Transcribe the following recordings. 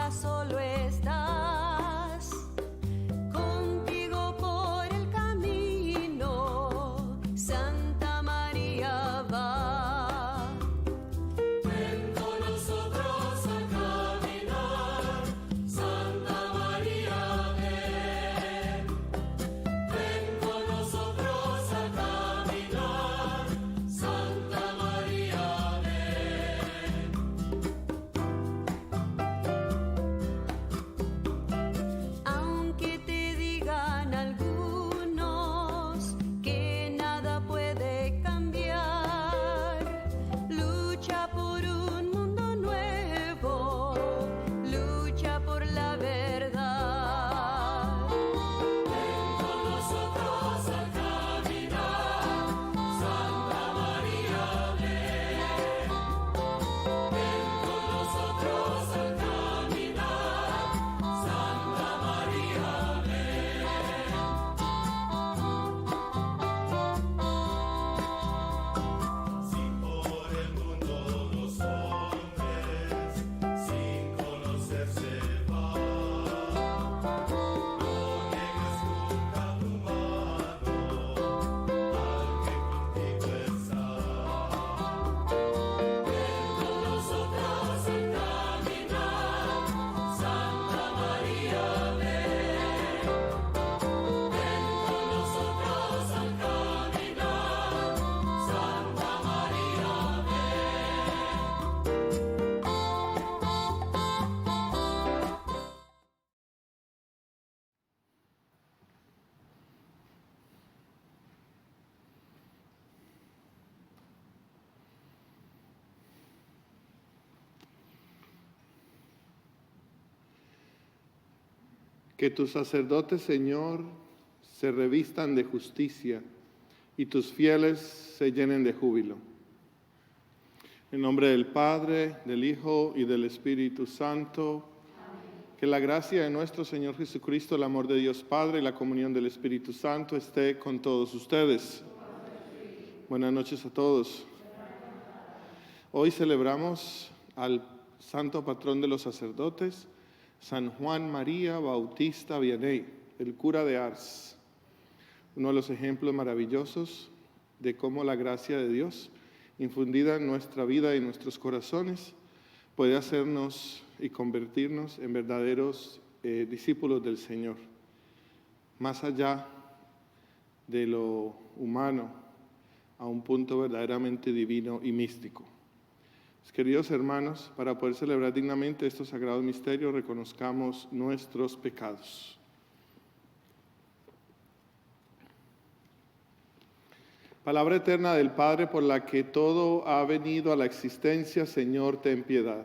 María, solo estás. Contigo por el camino, Santa María va. Ven con nosotros a caminar, Santa María, ven. Ven con nosotros a caminar, Santa María, ven. Aunque te digan algunos que nada puede cambiar, lucha por un mundo nuevo, lucha por la verdad. Ven con nosotros a caminar, Santa María, ven. Ven con nosotros a caminar, Santa María, ven. Si por el mundo los hombres sin conocerse van, no niegues nunca tu mano al que contigo está. Ven con nosotros a caminar, Santa María, ven. Ven con nosotros a caminar, Santa María, Que tus sacerdotes, Señor, se revistan de justicia y tus fieles se llenen de júbilo. En nombre del Padre, del Hijo y del Espíritu Santo, que la gracia de nuestro Señor Jesucristo, el amor de Dios Padre y la comunión del Espíritu Santo esté con todos ustedes. Buenas noches a todos. Hoy celebramos al santo patrón de los sacerdotes, San Juan María Bautista Vianney, el cura de Ars. Uno de los ejemplos maravillosos de cómo la gracia de Dios, infundida en nuestra vida y en nuestros corazones, puede hacernos y convertirnos en verdaderos discípulos del Señor, más allá de lo humano, a un punto verdaderamente divino y místico. Queridos hermanos, para poder celebrar dignamente estos sagrados misterios, reconozcamos nuestros pecados. Palabra eterna del Padre, por la que todo ha venido a la existencia, Señor, ten piedad.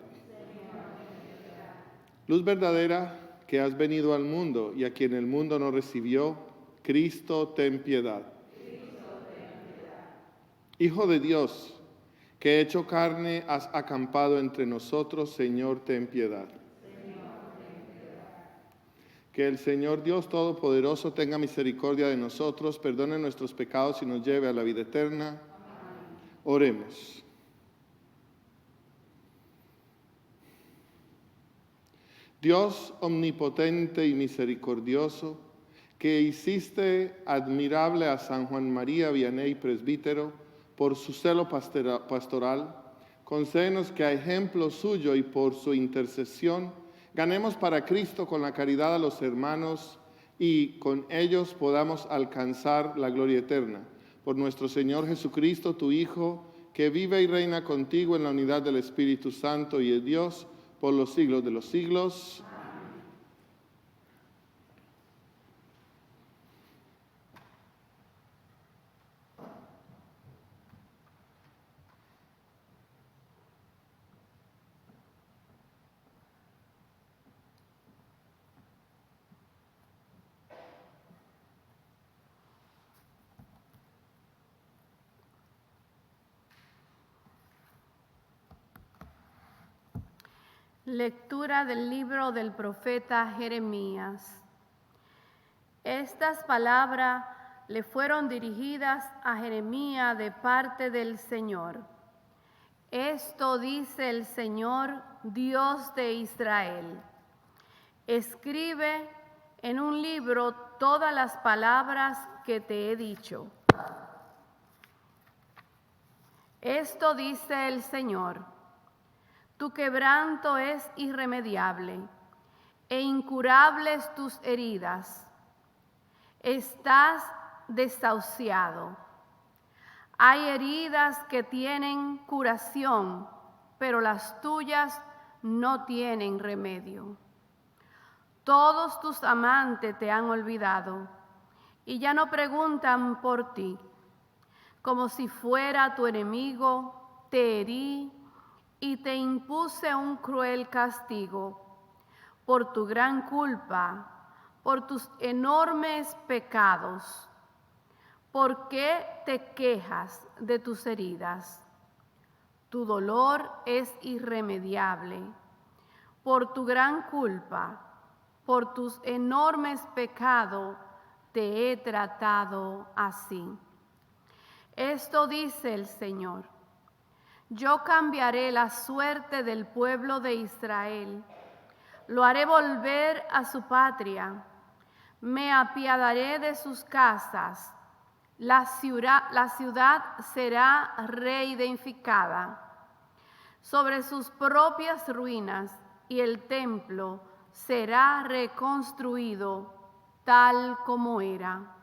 Luz verdadera que has venido al mundo y a quien el mundo no recibió, Cristo, ten piedad. Hijo de Dios, que hecho carne has acampado entre nosotros, Señor, ten piedad. Que el Señor Dios Todopoderoso tenga misericordia de nosotros, perdone nuestros pecados y nos lleve a la vida eterna. Amén. Oremos. Dios omnipotente y misericordioso, que hiciste admirable a San Juan María Vianney, presbítero, por su celo pastoral, concédenos que a ejemplo suyo y por su intercesión, ganemos para Cristo con la caridad a los hermanos y con ellos podamos alcanzar la gloria eterna. Por nuestro Señor Jesucristo, tu Hijo, que vive y reina contigo en la unidad del Espíritu Santo y es Dios por los siglos de los siglos. Lectura del libro del profeta Jeremías. Estas palabras le fueron dirigidas a Jeremías de parte del Señor. Esto dice el Señor, Dios de Israel. Escribe en un libro todas las palabras que te he dicho. Esto dice el Señor: tu quebranto es irremediable e incurables tus heridas. Estás desahuciado. Hay heridas que tienen curación, pero las tuyas no tienen remedio. Todos tus amantes te han olvidado y ya no preguntan por ti. Como si fuera tu enemigo, te herí y te impuse un cruel castigo por tu gran culpa, por tus enormes pecados. ¿Por qué te quejas de tus heridas? Tu dolor es irremediable. Por tu gran culpa, por tus enormes pecados, te he tratado así. Esto dice el Señor: yo cambiaré la suerte del pueblo de Israel, lo haré volver a su patria, me apiadaré de sus casas, la ciudad será reedificada sobre sus propias ruinas y el templo será reconstruido tal como era.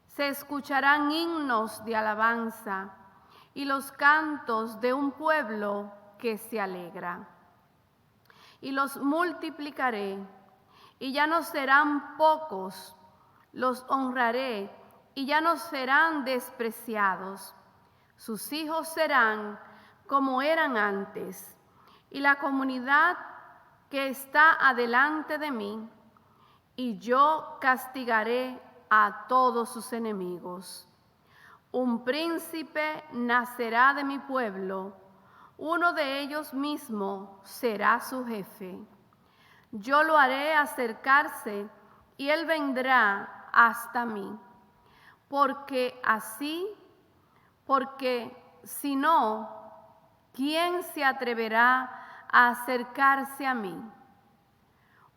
Se escucharán himnos de alabanza y los cantos de un pueblo que se alegra. Y los multiplicaré, y ya no serán pocos, los honraré, y ya no serán despreciados. Sus hijos serán como eran antes, y la comunidad que está adelante de mí, y yo castigaré a todos sus enemigos. Un príncipe nacerá de mi pueblo, uno de ellos mismo será su jefe. Yo lo haré acercarse y él vendrá hasta mí. Porque si no, ¿quién se atreverá a acercarse a mí?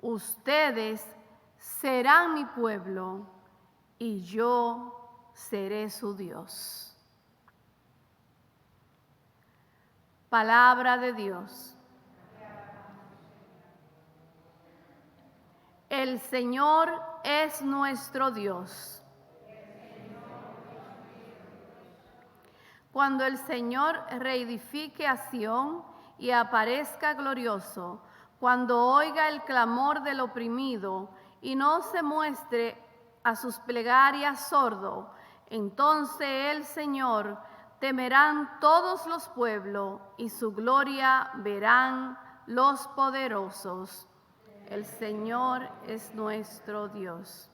Ustedes serán mi pueblo y yo seré su Dios. Palabra de Dios. El Señor es nuestro Dios. Cuando el Señor reedifique a Sión y aparezca glorioso, cuando oiga el clamor del oprimido y no se muestre a sus plegarias sordo, entonces el Señor temerán todos los pueblos y su gloria verán los poderosos. El Señor es nuestro Dios.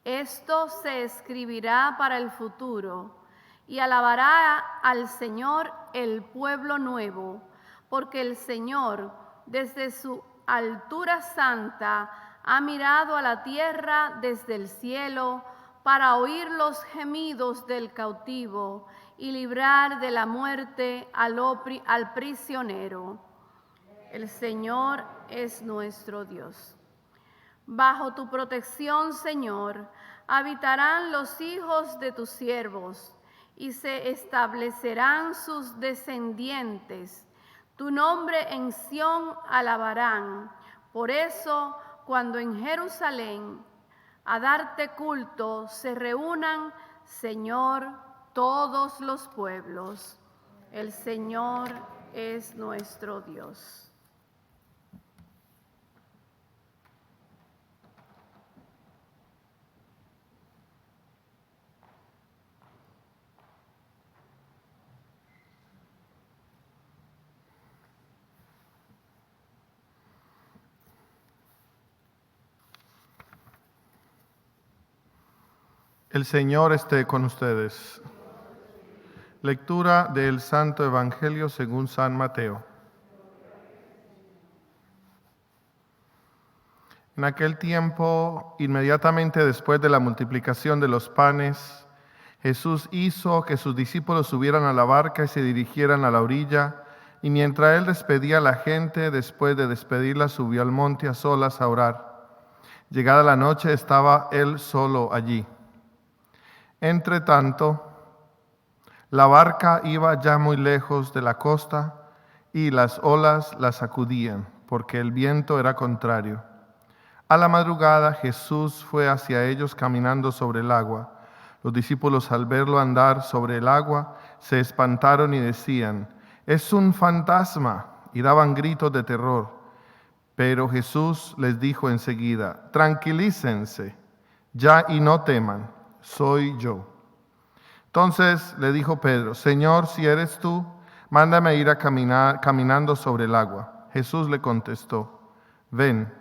Esto se escribirá para el futuro y alabará al Señor el pueblo nuevo, porque el Señor desde su altura santa ha mirado a la tierra desde el cielo para oír los gemidos del cautivo y librar de la muerte al prisionero. El Señor es nuestro Dios. Bajo tu protección, Señor, habitarán los hijos de tus siervos y se establecerán sus descendientes. Tu nombre en Sión alabarán. Por eso, cuando en Jerusalén a darte culto se reúnan, Señor, todos los pueblos. El Señor es nuestro Dios. El Señor esté con ustedes. Lectura del Santo Evangelio según San Mateo. En aquel tiempo, inmediatamente después de la multiplicación de los panes, Jesús hizo que sus discípulos subieran a la barca y se dirigieran a la orilla, Y mientras él despedía a la gente, después de despedirla, subió al monte a solas a orar. Llegada la noche, estaba él solo allí. Entre tanto, la barca iba ya muy lejos de la costa y las olas la sacudían, porque el viento era contrario. A la madrugada Jesús fue hacia ellos caminando sobre el agua. Los discípulos, al verlo andar sobre el agua, se espantaron y decían: «Es un fantasma», y daban gritos de terror. Pero Jesús les dijo enseguida: «Tranquilícense, ya y no teman, soy yo». Entonces le dijo Pedro: «Señor, si eres tú, mándame ir a caminar caminando sobre el agua». Jesús le contestó: «Ven».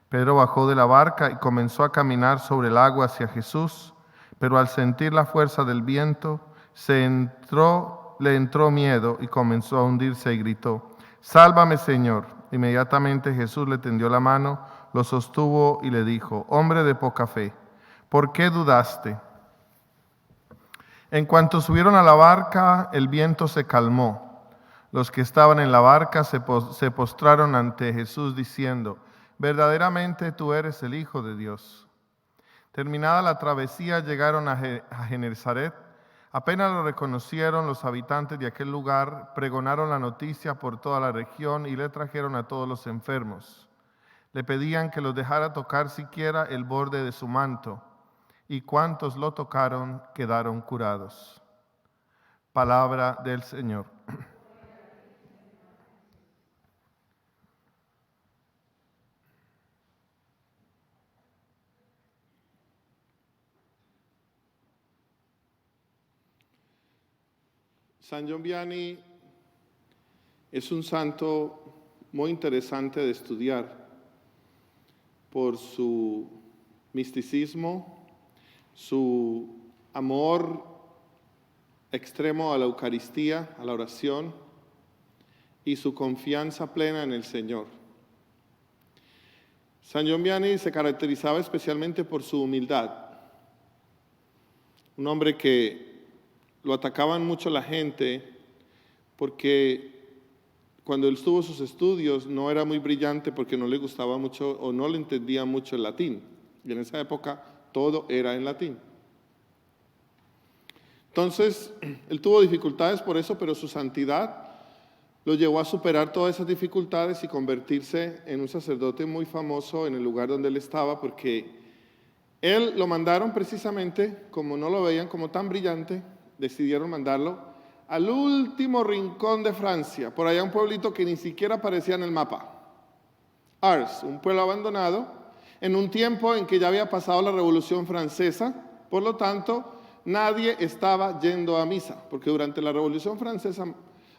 Pedro bajó de la barca y comenzó a caminar sobre el agua hacia Jesús, pero al sentir la fuerza del viento, le entró miedo y comenzó a hundirse y gritó: «Sálvame, Señor». Inmediatamente Jesús le tendió la mano, lo sostuvo y le dijo: «Hombre de poca fe, ¿por qué dudaste?». En cuanto subieron a la barca, el viento se calmó. Los que estaban en la barca se postraron ante Jesús diciendo: «Verdaderamente tú eres el Hijo de Dios». Terminada la travesía, llegaron a Genesaret. Apenas lo reconocieron los habitantes de aquel lugar, pregonaron la noticia por toda la región y le trajeron a todos los enfermos. Le pedían que los dejara tocar siquiera el borde de su manto, y cuantos lo tocaron quedaron curados. Palabra del Señor. San John Vianney es un santo muy interesante de estudiar por su misticismo, su amor extremo a la Eucaristía, a la oración, y su confianza plena en el Señor. San John Vianney se caracterizaba especialmente por su humildad. Un hombre que lo atacaban mucho la gente porque cuando él tuvo sus estudios no era muy brillante porque no le gustaba mucho o no le entendía mucho el latín. Y en esa época todo era en latín. Entonces, él tuvo dificultades por eso, pero su santidad lo llevó a superar todas esas dificultades y convertirse en un sacerdote muy famoso en el lugar donde él estaba, porque él lo mandaron precisamente, como no lo veían como tan brillante, decidieron mandarlo al último rincón de Francia, por allá un pueblito que ni siquiera aparecía en el mapa. Ars, un pueblo abandonado, en un tiempo en que ya había pasado la Revolución Francesa, por lo tanto, nadie estaba yendo a misa, porque durante la Revolución Francesa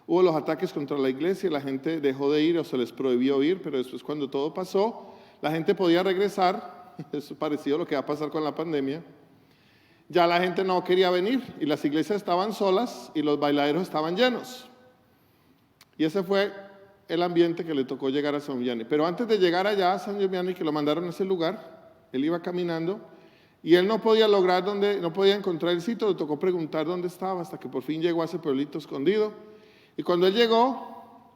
hubo los ataques contra la iglesia y la gente dejó de ir o se les prohibió ir, pero después cuando todo pasó, la gente podía regresar, eso parecido a lo que va a pasar con la pandemia. Ya la gente no quería venir y las iglesias estaban solas y los bailaderos estaban llenos. Y ese fue el ambiente que le tocó llegar a San Vianney. Pero antes de llegar allá a San Vianney, que lo mandaron a ese lugar, él iba caminando y él no podía no podía encontrar el sitio, le tocó preguntar dónde estaba hasta que por fin llegó a ese pueblito escondido. Y cuando él llegó,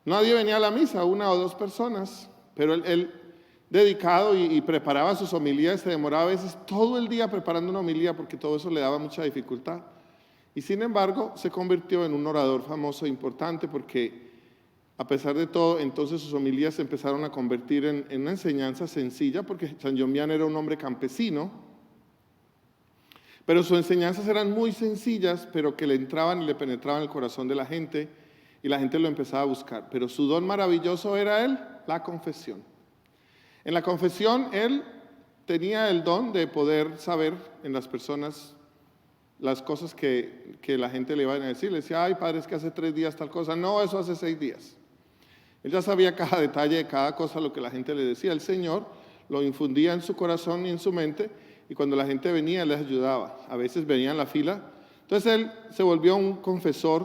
nadie venía a la misa, 1 o 2 personas, pero él dedicado y preparaba sus homilías, se demoraba a veces todo el día preparando una homilía porque todo eso le daba mucha dificultad. Y sin embargo, se convirtió en un orador famoso e importante porque a pesar de todo, entonces sus homilías se empezaron a convertir en una enseñanza sencilla porque San John Vianney era un hombre campesino, pero sus enseñanzas eran muy sencillas, pero que le entraban y le penetraban el corazón de la gente y la gente lo empezaba a buscar. Pero su don maravilloso era la confesión. En la confesión, él tenía el don de poder saber en las personas las cosas que la gente le iba a decir. Le decía: «Ay, padre, es que hace 3 días tal cosa». «No, eso hace 6 días». Él ya sabía cada detalle de cada cosa, lo que la gente le decía. El Señor lo infundía en su corazón y en su mente, y cuando la gente venía, él les ayudaba. A veces venía en la fila. Entonces él se volvió un confesor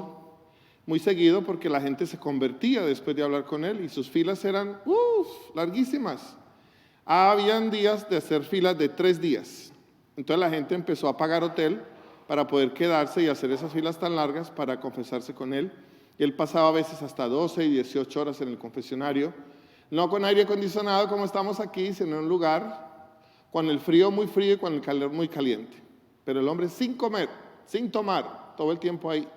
muy seguido porque la gente se convertía después de hablar con él y sus filas eran larguísimas. Habían días de hacer filas de 3 días. Entonces la gente empezó a pagar hotel para poder quedarse y hacer esas filas tan largas para confesarse con él. Y él pasaba a veces hasta 12 y 18 horas en el confesionario, no con aire acondicionado como estamos aquí, sino en un lugar con el frío muy frío y con el calor muy caliente. Pero el hombre sin comer, sin tomar, todo el tiempo ahí,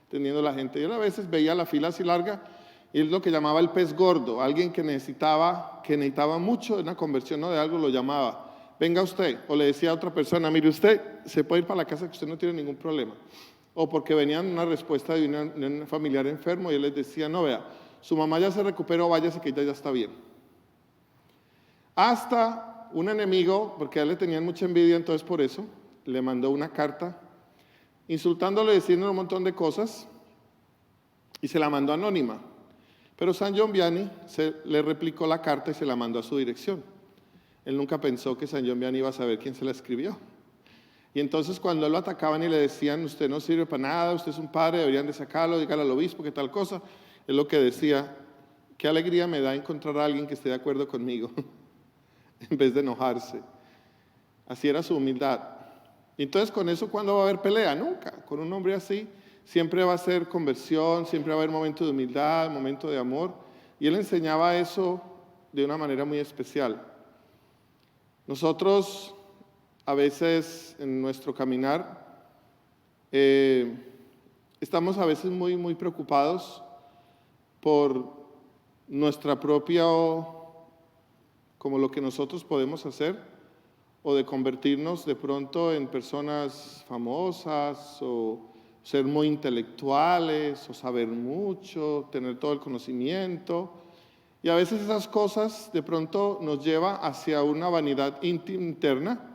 teniendo la gente. Y él a veces veía la fila así larga, y es lo que llamaba el pez gordo, alguien que necesitaba mucho de una conversión, no de algo, lo llamaba. Venga usted, o le decía a otra persona, mire usted, se puede ir para la casa que usted no tiene ningún problema. O porque venían una respuesta de un familiar enfermo y él les decía, no vea, su mamá ya se recuperó, váyase que ella ya está bien. Hasta un enemigo, porque a él le tenían mucha envidia, entonces por eso le mandó una carta insultándole, diciéndole un montón de cosas, y se la mandó anónima. Pero San John Vianney le replicó la carta y se la mandó a su dirección. Él nunca pensó que San John Vianney iba a saber quién se la escribió. Y entonces cuando lo atacaban y le decían, usted no sirve para nada, usted es un padre, deberían de sacarlo, dígale al obispo, que tal cosa, él lo que decía, qué alegría me da encontrar a alguien que esté de acuerdo conmigo, en vez de enojarse. Así era su humildad. Y entonces con eso, ¿cuándo va a haber pelea? Nunca. Con un hombre así, siempre va a ser conversión, siempre va a haber momento de humildad, momento de amor. Y él enseñaba eso de una manera muy especial. Nosotros, a veces en nuestro caminar, estamos a veces muy preocupados por nuestra propia, como lo que nosotros podemos hacer, o de convertirnos de pronto en personas famosas, o ser muy intelectuales, o saber mucho, tener todo el conocimiento. Y a veces esas cosas de pronto nos lleva hacia una vanidad interna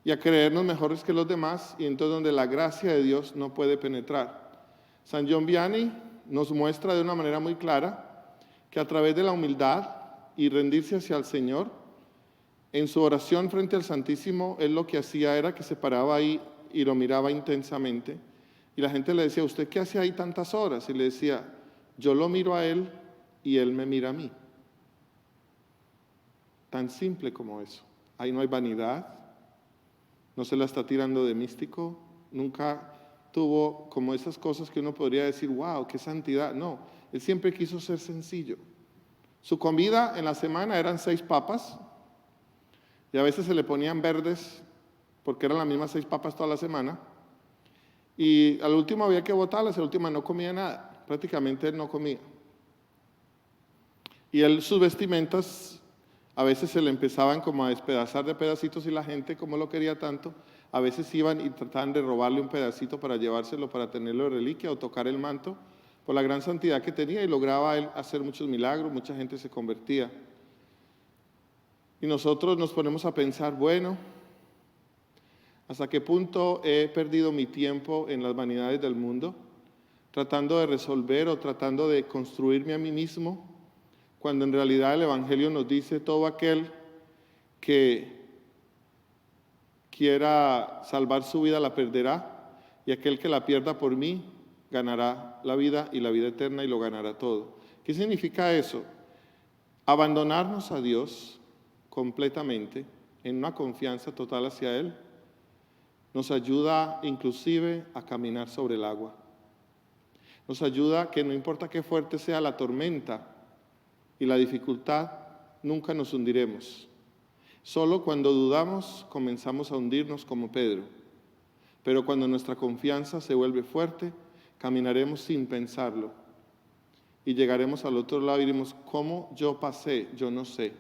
y a creernos mejores que los demás, y entonces donde la gracia de Dios no puede penetrar. San John Vianney nos muestra de una manera muy clara que a través de la humildad y rendirse hacia el Señor, en su oración frente al Santísimo, él lo que hacía era que se paraba ahí y lo miraba intensamente, y la gente le decía, ¿usted qué hace ahí tantas horas? Y le decía, yo lo miro a él y él me mira a mí. Tan simple como eso. Ahí no hay vanidad, no se la está tirando de místico, nunca tuvo como esas cosas que uno podría decir, wow, qué santidad. No, él siempre quiso ser sencillo. Su comida en la semana eran 6 papas, y a veces se le ponían verdes, porque eran las mismas 6 papas toda la semana, y al último había que botarlas, al último no comía nada, prácticamente él no comía. Y él, sus vestimentas, a veces se le empezaban como a despedazar de pedacitos, y la gente, como lo quería tanto, a veces iban y trataban de robarle un pedacito para llevárselo, para tenerlo de reliquia o tocar el manto, por la gran santidad que tenía, y lograba él hacer muchos milagros, mucha gente se convertía. Y nosotros nos ponemos a pensar, bueno, ¿hasta qué punto he perdido mi tiempo en las vanidades del mundo, tratando de resolver o tratando de construirme a mí mismo, cuando en realidad el Evangelio nos dice todo aquel que quiera salvar su vida la perderá, y aquel que la pierda por mí ganará la vida y la vida eterna y lo ganará todo? ¿Qué significa eso? Abandonarnos a Dios completamente, en una confianza total hacia Él, nos ayuda inclusive a caminar sobre el agua. Nos ayuda que no importa qué fuerte sea la tormenta y la dificultad, nunca nos hundiremos. Solo cuando dudamos comenzamos a hundirnos como Pedro. Pero cuando nuestra confianza se vuelve fuerte, caminaremos sin pensarlo. Y llegaremos al otro lado y diremos, ¿cómo yo pasé? Yo no sé.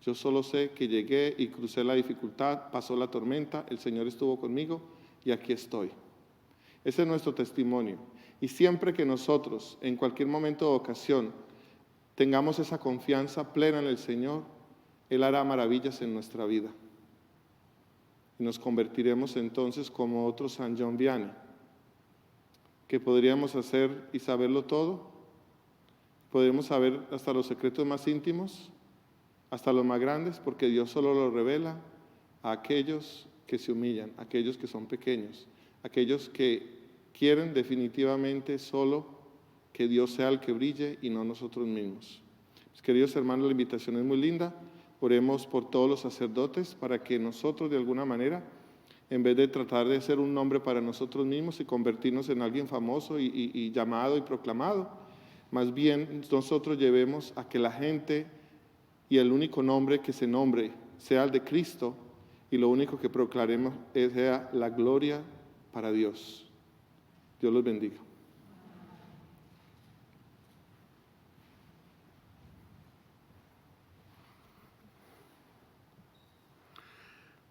Yo solo sé que llegué y crucé la dificultad, pasó la tormenta, el Señor estuvo conmigo y aquí estoy. Ese es nuestro testimonio. Y siempre que nosotros, en cualquier momento o ocasión, tengamos esa confianza plena en el Señor, Él hará maravillas en nuestra vida. Y nos convertiremos entonces como otro San John Vianney, que podríamos hacer y saberlo todo. Podríamos saber hasta los secretos más íntimos, hasta los más grandes, porque Dios solo lo revela a aquellos que se humillan, a aquellos que son pequeños, a aquellos que quieren definitivamente solo que Dios sea el que brille y no nosotros mismos. Mis queridos hermanos, la invitación es muy linda. Oremos por todos los sacerdotes para que nosotros de alguna manera en vez de tratar de ser un nombre para nosotros mismos y convertirnos en alguien famoso y llamado y proclamado. Más bien nosotros llevemos a que la gente y el único nombre que se nombre sea el de Cristo, y lo único que proclamemos sea la gloria para Dios. Dios los bendiga.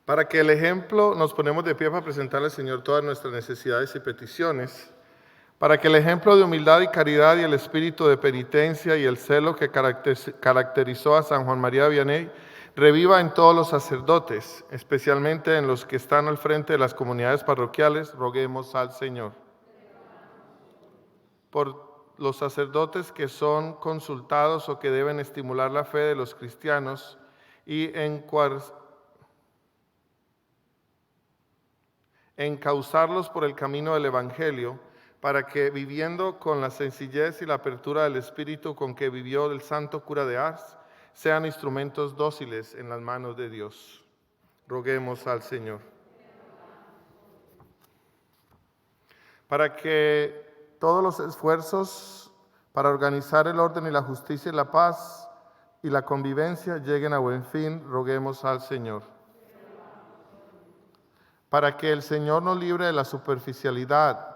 Para que el ejemplo, nos ponemos de pie para presentarle al Señor todas nuestras necesidades y peticiones. Para que el ejemplo de humildad y caridad y el espíritu de penitencia y el celo que caracterizó a San Juan María Vianney reviva en todos los sacerdotes, especialmente en los que están al frente de las comunidades parroquiales, roguemos al Señor. Por los sacerdotes que son consultados o que deben estimular la fe de los cristianos y encauzarlos por el camino del Evangelio, para que, viviendo con la sencillez y la apertura del espíritu con que vivió el santo cura de Ars, sean instrumentos dóciles en las manos de Dios. Roguemos al Señor. Para que todos los esfuerzos para organizar el orden y la justicia y la paz y la convivencia lleguen a buen fin, roguemos al Señor. Para que el Señor nos libre de la superficialidad,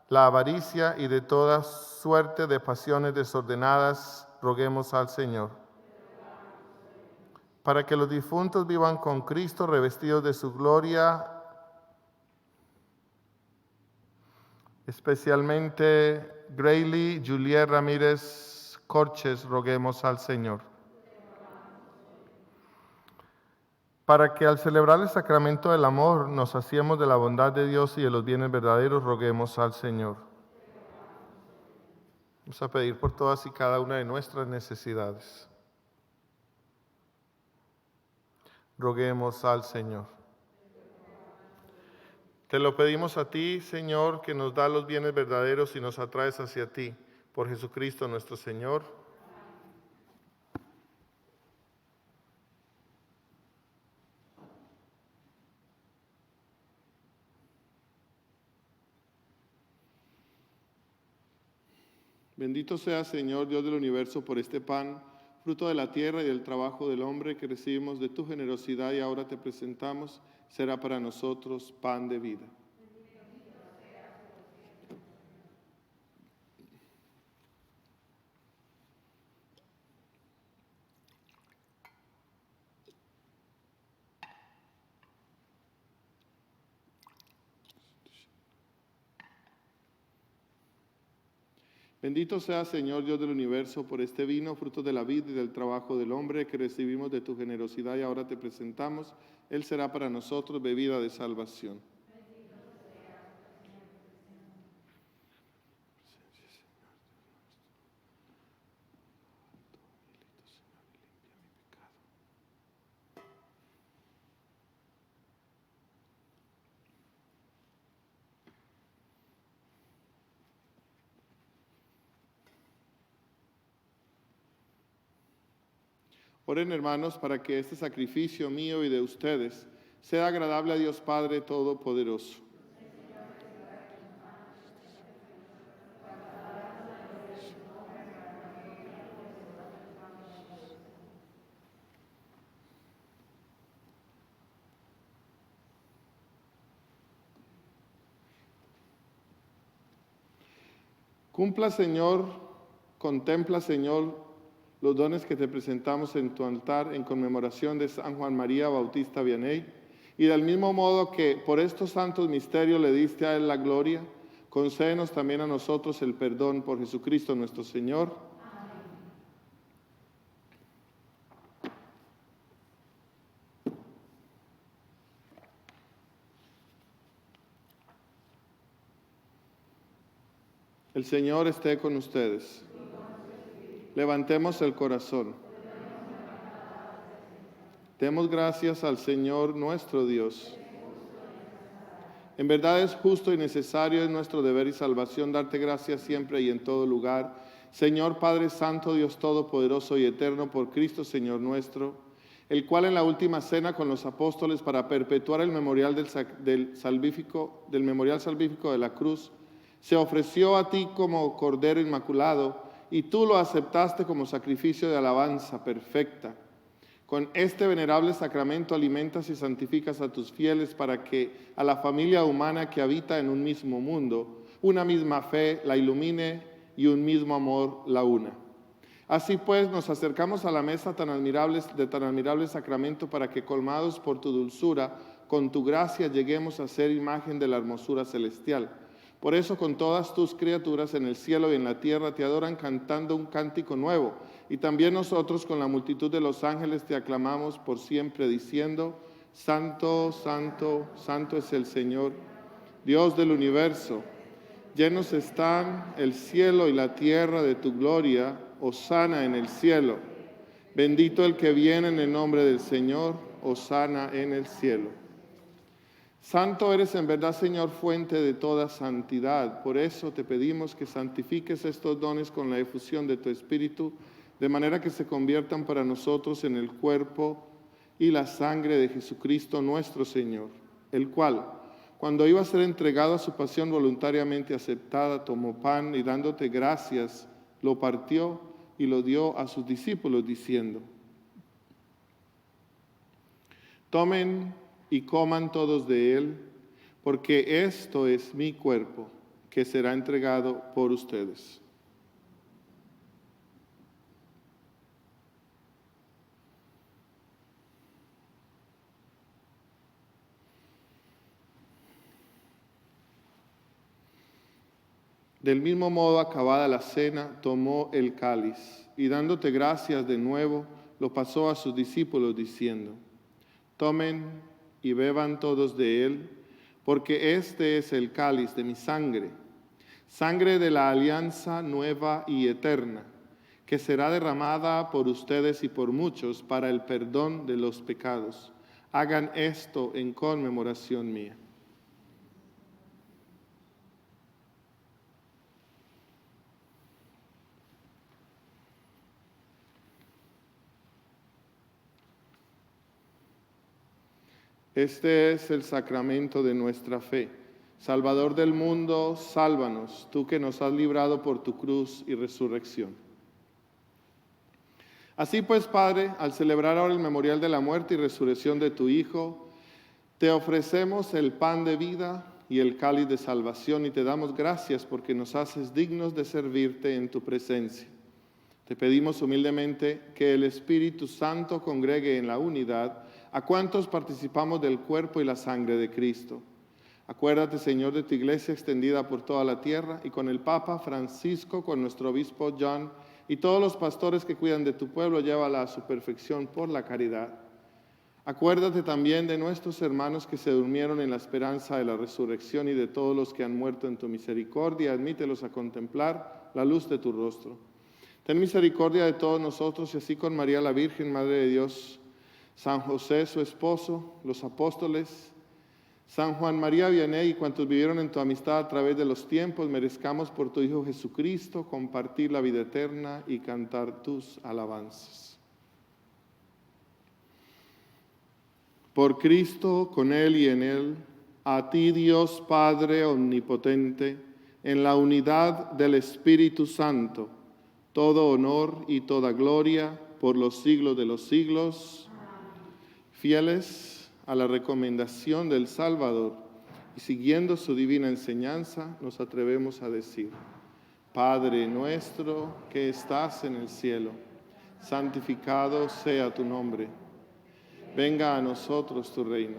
la avaricia y de toda suerte de pasiones desordenadas, roguemos al Señor. Para que los difuntos vivan con Cristo revestidos de su gloria, especialmente Grayly Juliet Ramírez Corches, roguemos al Señor. Para que al celebrar el sacramento del amor nos saciemos de la bondad de Dios y de los bienes verdaderos, roguemos al Señor. Vamos a pedir por todas y cada una de nuestras necesidades. Roguemos al Señor. Te lo pedimos a ti, Señor, que nos da los bienes verdaderos y nos atraes hacia ti. Por Jesucristo nuestro Señor. Bendito sea, Señor, Dios del universo, por este pan, fruto de la tierra y del trabajo del hombre que recibimos de tu generosidad y ahora te presentamos, será para nosotros pan de vida. Bendito sea, Señor, Dios del universo, por este vino, fruto de la vid y del trabajo del hombre que recibimos de tu generosidad y ahora te presentamos. Él será para nosotros bebida de salvación. Oren, hermanos, para que este sacrificio mío y de ustedes sea agradable a Dios Padre Todopoderoso. Cumpla, Señor, contempla, Señor, los dones que te presentamos en tu altar en conmemoración de San Juan María Bautista Vianney, y del mismo modo que por estos santos misterios le diste a él la gloria, concédenos también a nosotros el perdón por Jesucristo nuestro Señor. Amén. El Señor esté con ustedes. Levantemos el corazón. Demos gracias al Señor nuestro Dios. En verdad es justo y necesario, es nuestro deber y salvación darte gracias siempre y en todo lugar. Señor Padre Santo, Dios Todopoderoso y Eterno, por Cristo Señor nuestro, el cual en la última cena con los apóstoles para perpetuar el memorial del memorial salvífico de la cruz, se ofreció a ti como Cordero Inmaculado y tú lo aceptaste como sacrificio de alabanza perfecta. Con este venerable sacramento alimentas y santificas a tus fieles para que a la familia humana que habita en un mismo mundo, una misma fe la ilumine y un mismo amor la una. Así pues, nos acercamos a la mesa de tan admirable sacramento para que, colmados por tu dulzura, con tu gracia lleguemos a ser imagen de la hermosura celestial. Por eso, con todas tus criaturas en el cielo y en la tierra te adoran cantando un cántico nuevo. Y también nosotros, con la multitud de los ángeles, te aclamamos por siempre, diciendo: Santo, santo, santo es el Señor, Dios del universo. Llenos están el cielo y la tierra de tu gloria. Hosana en el cielo. Bendito el que viene en el nombre del Señor. Hosana en el cielo. Santo eres en verdad, Señor, fuente de toda santidad. Por eso te pedimos que santifiques estos dones con la efusión de tu Espíritu, de manera que se conviertan para nosotros en el cuerpo y la sangre de Jesucristo nuestro Señor, el cual, cuando iba a ser entregado a su pasión voluntariamente aceptada, tomó pan y dándote gracias, lo partió y lo dio a sus discípulos, diciendo: Tomen y coman todos de él, porque esto es mi cuerpo, que será entregado por ustedes. Del mismo modo, acabada la cena, tomó el cáliz y dándote gracias de nuevo, lo pasó a sus discípulos diciendo: Tomen y beban todos de él, porque este es el cáliz de mi sangre, sangre de la alianza nueva y eterna, que será derramada por ustedes y por muchos para el perdón de los pecados. Hagan esto en conmemoración mía. Este es el sacramento de nuestra fe. Salvador del mundo, sálvanos, tú que nos has librado por tu cruz y resurrección. Así pues, Padre, al celebrar ahora el memorial de la muerte y resurrección de tu Hijo, te ofrecemos el pan de vida y el cáliz de salvación y te damos gracias porque nos haces dignos de servirte en tu presencia. Te pedimos humildemente que el Espíritu Santo congregue en la unidad a cuantos participamos del cuerpo y la sangre de Cristo. Acuérdate, Señor, de tu iglesia extendida por toda la tierra y con el Papa Francisco, con nuestro obispo John y todos los pastores que cuidan de tu pueblo, llévala a su perfección por la caridad. Acuérdate también de nuestros hermanos que se durmieron en la esperanza de la resurrección y de todos los que han muerto en tu misericordia. Admítelos a contemplar la luz de tu rostro. Ten misericordia de todos nosotros y así con María la Virgen, Madre de Dios, San José, su esposo, los apóstoles, San Juan María Vianney y cuantos vivieron en tu amistad a través de los tiempos, merezcamos por tu Hijo Jesucristo compartir la vida eterna y cantar tus alabanzas. Por Cristo, con Él y en Él, a ti Dios Padre Omnipotente, en la unidad del Espíritu Santo, todo honor y toda gloria por los siglos de los siglos. Fieles a la recomendación del Salvador y siguiendo su divina enseñanza, nos atrevemos a decir: Padre nuestro que estás en el cielo, santificado sea tu nombre. Venga a nosotros tu reino.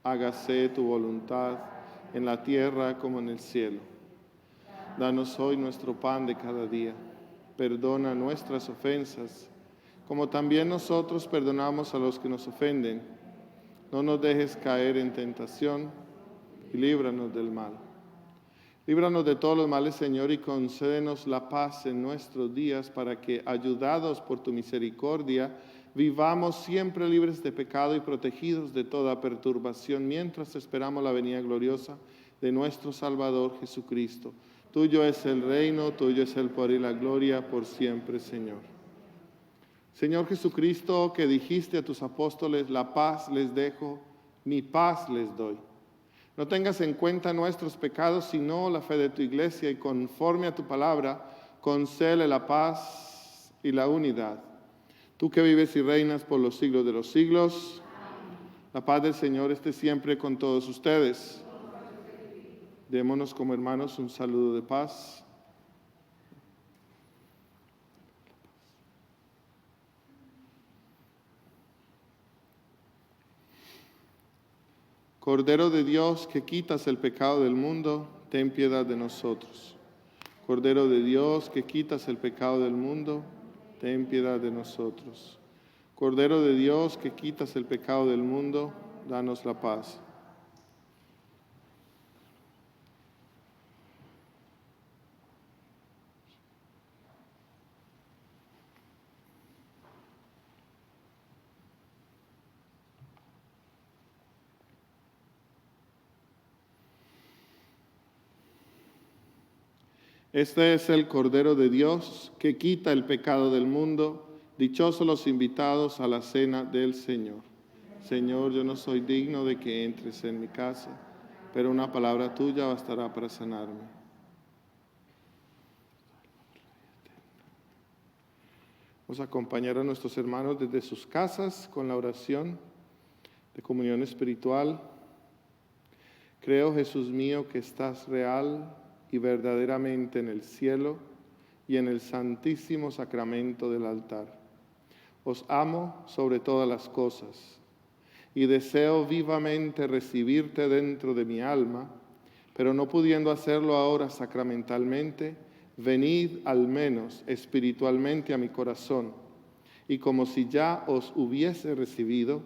Hágase tu voluntad en la tierra como en el cielo. Danos hoy nuestro pan de cada día. Perdona nuestras ofensas, como también nosotros perdonamos a los que nos ofenden. No nos dejes caer en tentación y líbranos del mal. Líbranos de todos los males, Señor, y concédenos la paz en nuestros días, para que, ayudados por tu misericordia, vivamos siempre libres de pecado y protegidos de toda perturbación, mientras esperamos la venida gloriosa de nuestro Salvador Jesucristo. Tuyo es el reino, tuyo es el poder y la gloria por siempre, Señor. Señor Jesucristo, que dijiste a tus apóstoles, la paz les dejo, mi paz les doy. No tengas en cuenta nuestros pecados, sino la fe de tu iglesia, y conforme a tu palabra, concédele la paz y la unidad. Tú que vives y reinas por los siglos de los siglos, la paz del Señor esté siempre con todos ustedes. Démonos como hermanos un saludo de paz. Cordero de Dios, que quitas el pecado del mundo, ten piedad de nosotros. Cordero de Dios, que quitas el pecado del mundo, ten piedad de nosotros. Cordero de Dios, que quitas el pecado del mundo, danos la paz. Este es el Cordero de Dios que quita el pecado del mundo. Dichosos los invitados a la cena del Señor. Señor, yo no soy digno de que entres en mi casa, pero una palabra tuya bastará para sanarme. Vamos a acompañar a nuestros hermanos desde sus casas con la oración de comunión espiritual. Creo, Jesús mío, que estás real y verdaderamente en el cielo y en el santísimo sacramento del altar. Os amo sobre todas las cosas y deseo vivamente recibirte dentro de mi alma, pero no pudiendo hacerlo ahora sacramentalmente, venid al menos espiritualmente a mi corazón, y como si ya os hubiese recibido,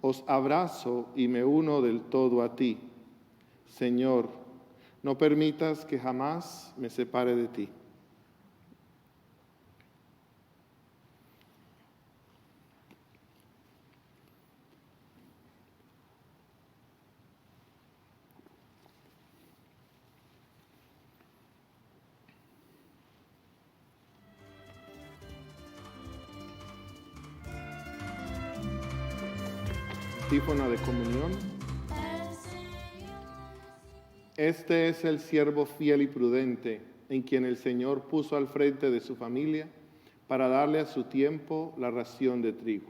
os abrazo y me uno del todo a ti. Señor, no permitas que jamás me separe de ti. Antífona de comunión. Este es el siervo fiel y prudente, en quien el Señor puso al frente de su familia para darle a su tiempo la ración de trigo.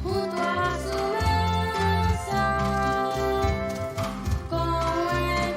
Junto a su mesa, con el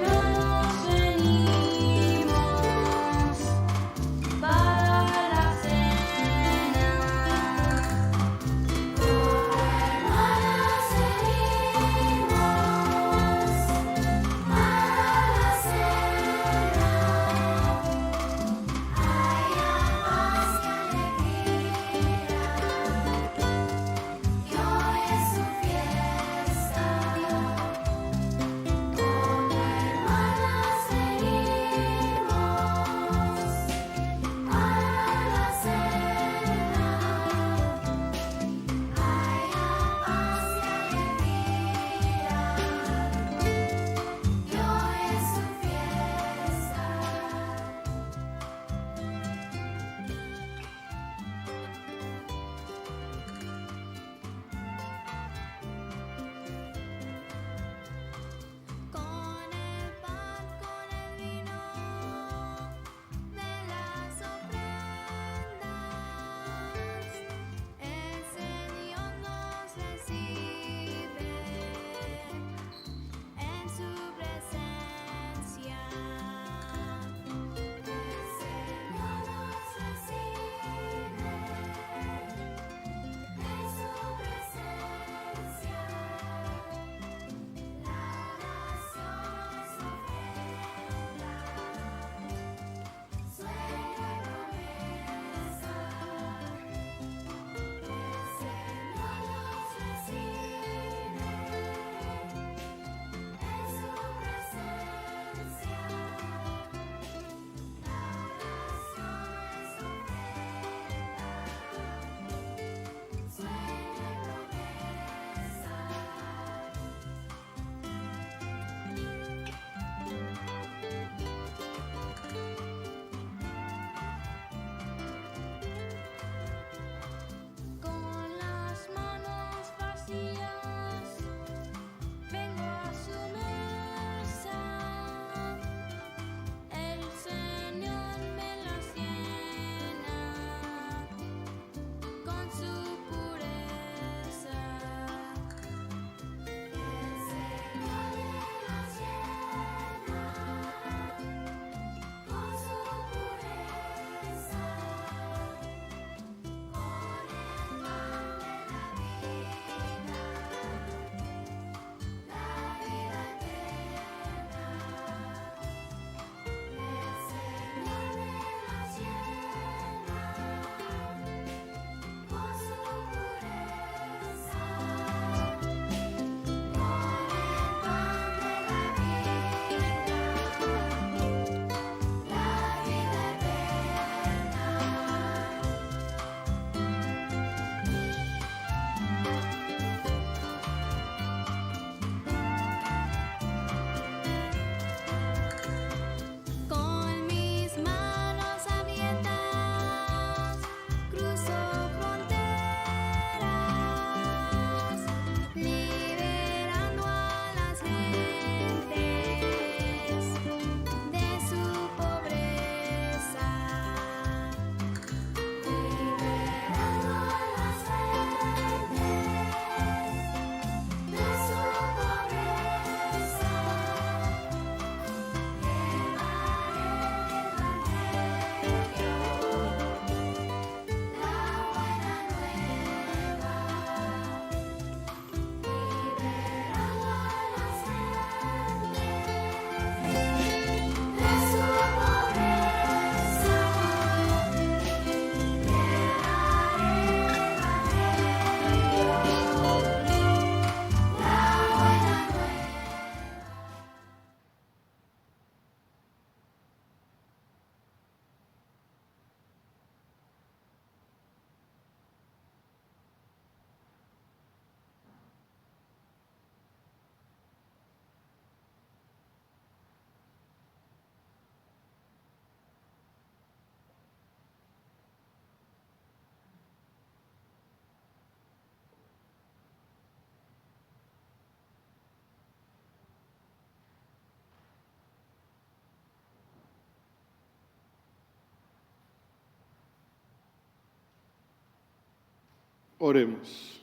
Oremos.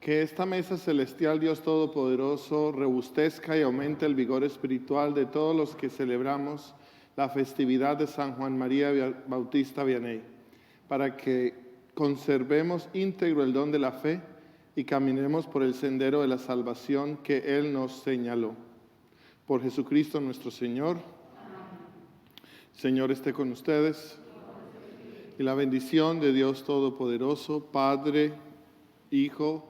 Que esta mesa celestial, Dios Todopoderoso, robustezca y aumente el vigor espiritual de todos los que celebramos la festividad de San Juan María Bautista Vianney, para que conservemos íntegro el don de la fe y caminemos por el sendero de la salvación que Él nos señaló. Por Jesucristo nuestro Señor. Señor esté con ustedes. Y la bendición de Dios Todopoderoso, Padre, Hijo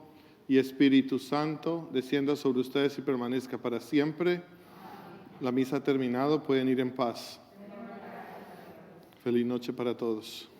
y Espíritu Santo, descienda sobre ustedes y permanezca para siempre. La misa ha terminado, pueden ir en paz. Feliz noche para todos.